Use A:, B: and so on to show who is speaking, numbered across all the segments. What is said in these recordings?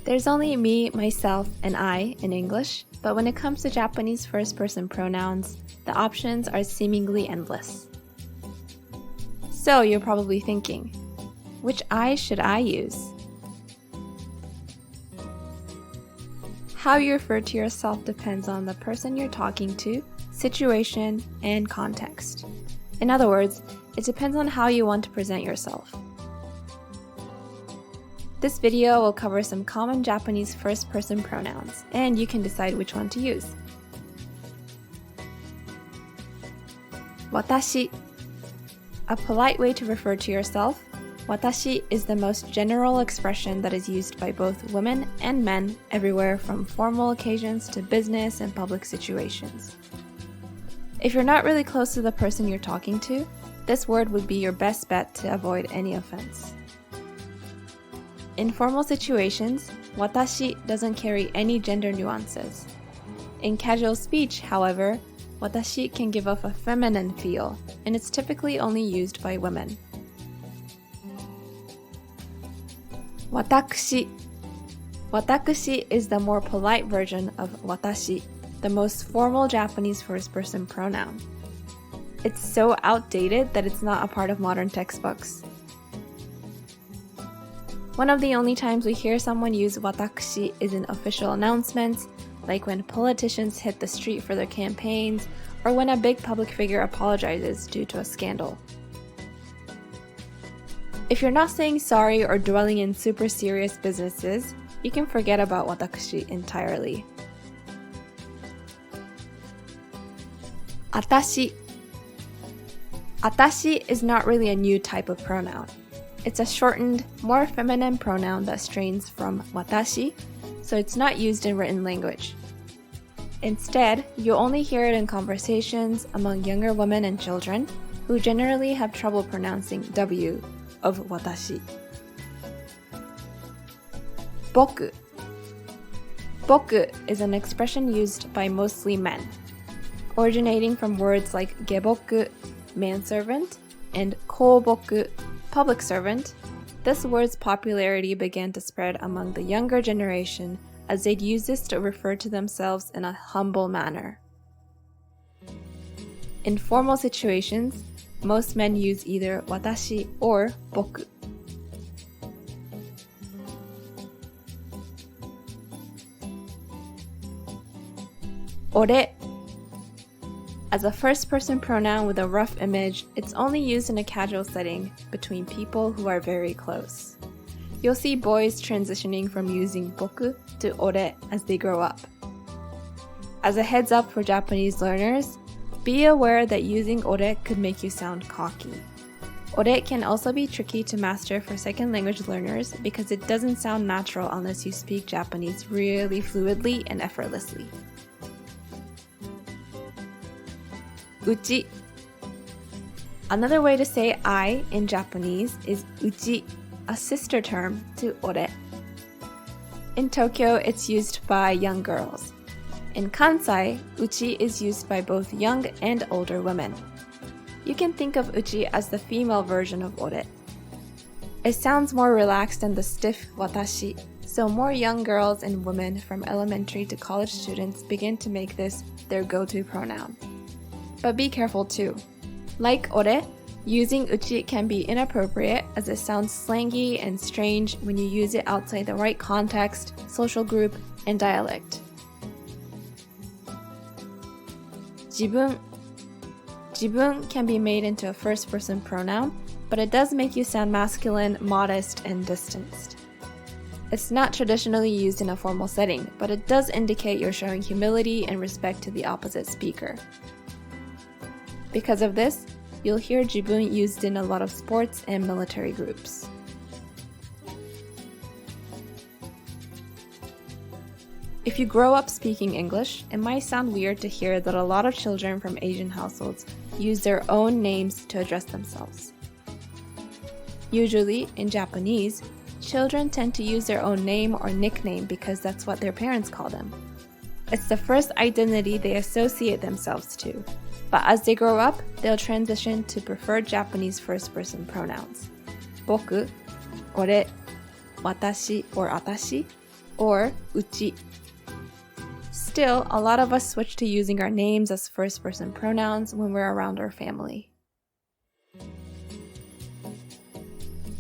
A: There's only me, myself, and I in English, but when it comes to Japanese first-person pronouns, the options are seemingly endless. So you're probably thinking, which I should I use? How you refer to yourself depends on the person you're talking to, situation, and context. In other words, it depends on how you want to present yourself. This video will cover some common Japanese first-person pronouns, and you can decide which one to use. Watashi. A polite way to refer to yourself, watashi is the most general expression that is used by both women and men everywhere from formal occasions to business and public situations. If you're not really close to the person you're talking to, this word would be your best bet to avoid any offense. In formal situations, watashi doesn't carry any gender nuances. In casual speech, however, watashi can give off a feminine feel, and it's typically only used by women. Watakushi. Watakushi is the more polite version of watashi, the most formal Japanese first-person pronoun. It's so outdated that it's not a part of modern textbooks. One of the only times we hear someone use watakushi is in official announcements, like when politicians hit the street for their campaigns, or when a big public figure apologizes due to a scandal. If you're not saying sorry or dwelling in super serious businesses, you can forget about watakushi entirely. Atashi. Atashi is not really a new type of pronoun. It's a shortened, more feminine pronoun that strains from watashi, so it's not used in written language. Instead, you'll only hear it in conversations among younger women and children who generally have trouble pronouncing W of watashi. Boku. Boku is an expression used by mostly men, originating from words like geboku, manservant, and koboku, public servant. This word's popularity began to spread among the younger generation as they'd use this to refer to themselves in a humble manner. In formal situations, most men use either watashi or boku. Ore. As a first-person pronoun with a rough image, it's only used in a casual setting between people who are very close. You'll see boys transitioning from using boku to ore as they grow up. As a heads up for Japanese learners, be aware that using ore could make you sound cocky. Ore can also be tricky to master for second language learners because it doesn't sound natural unless you speak Japanese really fluidly and effortlessly. Uchi. Another way to say I in Japanese is uchi, a sister term to ore. In Tokyo, it's used by young girls. In Kansai, uchi is used by both young and older women. You can think of uchi as the female version of ore. It sounds more relaxed than the stiff watashi, so more young girls and women from elementary to college students begin to make this their go-to pronoun. But be careful too. Like ore, using uchi can be inappropriate as it sounds slangy and strange when you use it outside the right context, social group, and dialect. Jibun. Jibun can be made into a first-person pronoun, but it does make you sound masculine, modest, and distanced. It's not traditionally used in a formal setting, but it does indicate you're showing humility and respect to the opposite speaker. Because of this, you'll hear jibun used in a lot of sports and military groups. If you grow up speaking English, it might sound weird to hear that a lot of children from Asian households use their own names to address themselves. Usually, in Japanese, children tend to use their own name or nickname because that's what their parents call them. It's the first identity they associate themselves to. But as they grow up, they'll transition to preferred Japanese first-person pronouns. Boku, ore, watashi or atashi, or uchi. Still, a lot of us switch to using our names as first-person pronouns when we're around our family.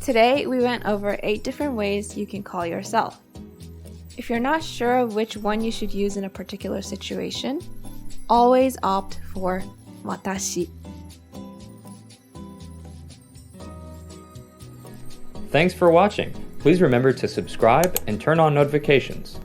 A: Today, we went over 8 different ways you can call yourself. If you're not sure of which one you should use in a particular situation, always opt for watashi.
B: Thanks for watching. Please remember to subscribe and turn on notifications.